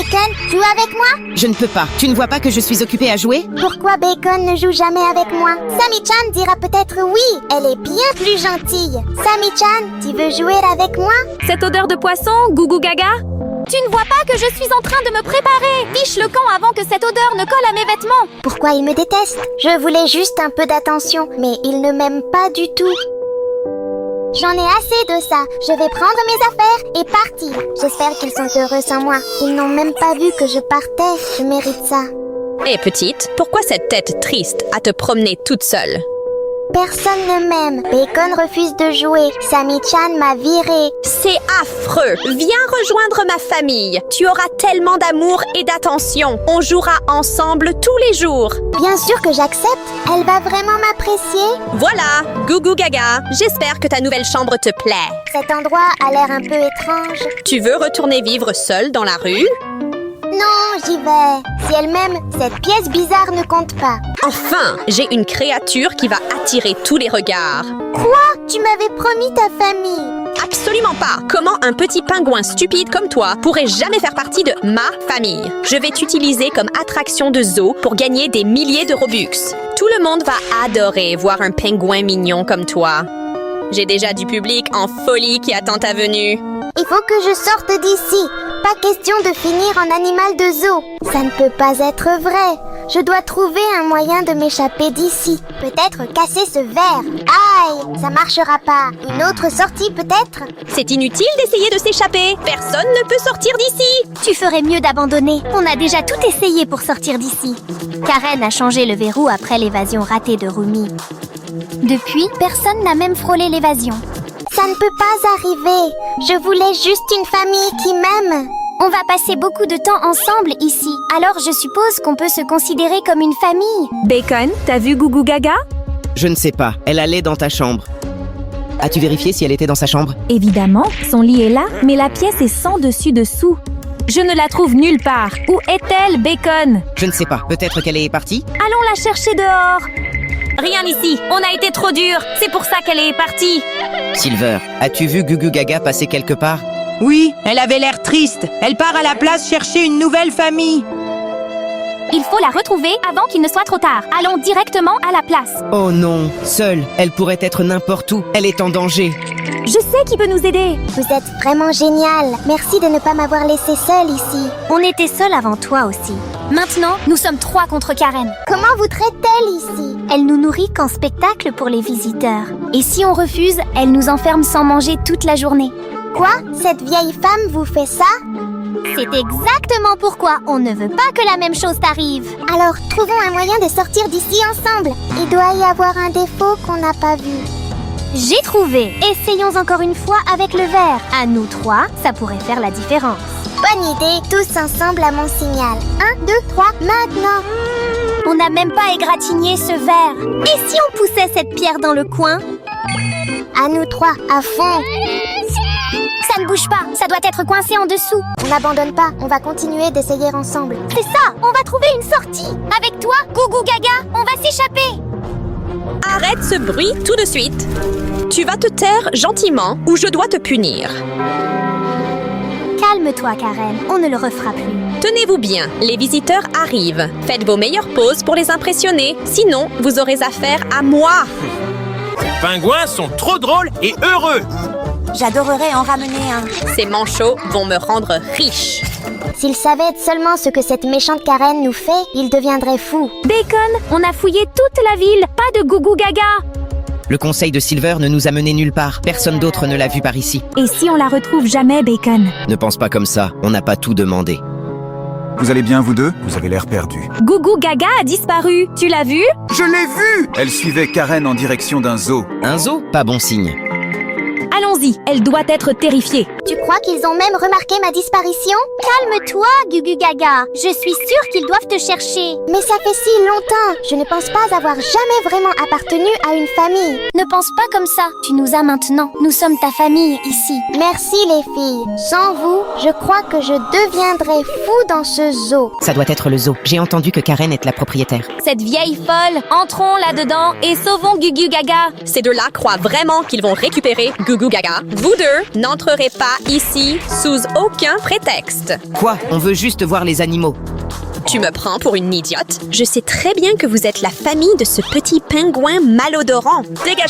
Bacon, joue avec moi? Je ne peux pas. Tu ne vois pas que je suis occupée à jouer? Pourquoi Bacon ne joue jamais avec moi? Sammy-chan dira peut-être oui, elle est bien plus gentille. Sammy-chan, tu veux jouer avec moi? Cette odeur de poisson, gougou gaga? Tu ne vois pas que je suis en train de me préparer? Fiche le camp avant que cette odeur ne colle à mes vêtements. Pourquoi il me déteste? Je voulais juste un peu d'attention, mais il ne m'aime pas du tout. J'en ai assez de ça. Je vais prendre mes affaires et partir. J'espère qu'ils sont heureux sans moi. Ils n'ont même pas vu que je partais. Je mérite ça. Hé petite, pourquoi cette tête triste à te promener toute seule? Personne ne m'aime. Bacon refuse de jouer. Sammy-chan m'a viré. C'est affreux. Viens rejoindre ma famille. Tu auras tellement d'amour et d'attention. On jouera ensemble tous les jours. Bien sûr que j'accepte. Elle va vraiment m'apprécier. Voilà, gougou gaga. J'espère que ta nouvelle chambre te plaît. Cet endroit a l'air un peu étrange. Tu veux retourner vivre seule dans la rue? Non, j'y vais. Si elle m'aime, cette pièce bizarre ne compte pas. Enfin, j'ai une créature qui va attirer tous les regards. Quoi? Tu m'avais promis ta famille. Absolument pas. Comment un petit pingouin stupide comme toi pourrait jamais faire partie de ma famille? Je vais t'utiliser comme attraction de zoo pour gagner des milliers de Robux. Tout le monde va adorer voir un pingouin mignon comme toi. J'ai déjà du public en folie qui attend ta venue. Il faut que je sorte d'ici. Pas question de finir en animal de zoo. Ça ne peut pas être vrai. Je dois trouver un moyen de m'échapper d'ici. Peut-être casser ce verre. Aïe, ça marchera pas. Une autre sortie peut-être? C'est inutile d'essayer de s'échapper. Personne ne peut sortir d'ici. Tu ferais mieux d'abandonner. On a déjà tout essayé pour sortir d'ici. Karen a changé le verrou après l'évasion ratée de Rumi. Depuis, personne n'a même frôlé l'évasion. Ça ne peut pas arriver. Je voulais juste une famille qui m'aime. On va passer beaucoup de temps ensemble ici. Alors je suppose qu'on peut se considérer comme une famille. Bacon, t'as vu Gougou Gaga? Je ne sais pas. Elle allait dans ta chambre. As-tu vérifié si elle était dans sa chambre? Évidemment, son lit est là, mais la pièce est sans dessus-dessous. Je ne la trouve nulle part. Où est-elle, Bacon? Je ne sais pas. Peut-être qu'elle est partie? Allons la chercher dehors. Rien ici, on a été trop dur. C'est pour ça qu'elle est partie. Silver, as-tu vu Gugu Gaga passer quelque part? Oui, elle avait l'air triste. Elle part à la place chercher une nouvelle famille. Il faut la retrouver avant qu'il ne soit trop tard. Allons directement à la place. Oh non, seule. Elle pourrait être n'importe où. Elle est en danger. Je sais qui peut nous aider. Vous êtes vraiment génial. Merci de ne pas m'avoir laissé seule ici. On était seuls avant toi aussi. Maintenant, nous sommes 3 contre Karen. Comment vous traite-t-elle ici? Elle nous nourrit qu'en spectacle pour les visiteurs. Et si on refuse, elle nous enferme sans manger toute la journée. Quoi? Cette vieille femme vous fait ça? C'est exactement pourquoi on ne veut pas que la même chose t'arrive. Alors, trouvons un moyen de sortir d'ici ensemble. Il doit y avoir un défaut qu'on n'a pas vu. J'ai trouvé. Essayons encore une fois avec le verre. À nous 3, ça pourrait faire la différence. Bonne idée, tous ensemble à mon signal. 1, 2, 3, maintenant. On n'a même pas égratigné ce verre. Et si on poussait cette pierre dans le coin? À nous 3, à fond. Ça ne bouge pas, ça doit être coincé en dessous. On n'abandonne pas, on va continuer d'essayer ensemble. C'est ça, on va trouver une sortie. Avec toi, Gougou Gaga, on va s'échapper. Arrête ce bruit tout de suite. Tu vas te taire gentiment ou je dois te punir. Calme-toi, Karen, on ne le refera plus. Tenez-vous bien, les visiteurs arrivent. Faites vos meilleures poses pour les impressionner, sinon vous aurez affaire à moi. Les pingouins sont trop drôles et heureux. J'adorerais en ramener un. Ces manchots vont me rendre riche. S'ils savaient seulement ce que cette méchante Karen nous fait, ils deviendraient fous. Bacon, on a fouillé toute la ville, pas de Gougou Gaga. Le conseil de Silver ne nous a menés nulle part. Personne d'autre ne l'a vue par ici. Et si on la retrouve jamais, Bacon? Ne pense pas comme ça. On n'a pas tout demandé. Vous allez bien, vous deux? Vous avez l'air perdus. Gougou Gaga a disparu. Tu l'as vu? Je l'ai vue! Elle suivait Karen en direction d'un zoo. Un zoo? Pas bon signe. Allons-y, elle doit être terrifiée. Tu crois qu'ils ont même remarqué ma disparition? Calme-toi, Gugu Gaga. Je suis sûre qu'ils doivent te chercher. Mais ça fait si longtemps. Je ne pense pas avoir jamais vraiment appartenu à une famille. Ne pense pas comme ça. Tu nous as maintenant. Nous sommes ta famille ici. Merci les filles. Sans vous, je crois que je deviendrais fou dans ce zoo. Ça doit être le zoo. J'ai entendu que Karen est la propriétaire. Cette vieille folle, entrons là-dedans et sauvons Gugu Gaga. Ces deux-là croient vraiment qu'ils vont récupérer Gugu Gaga. Vous deux n'entrerez pas ici sous aucun prétexte. Quoi? On veut juste voir les animaux. Tu me prends pour une idiote? Je sais très bien que vous êtes la famille de ce petit pingouin malodorant. Dégagez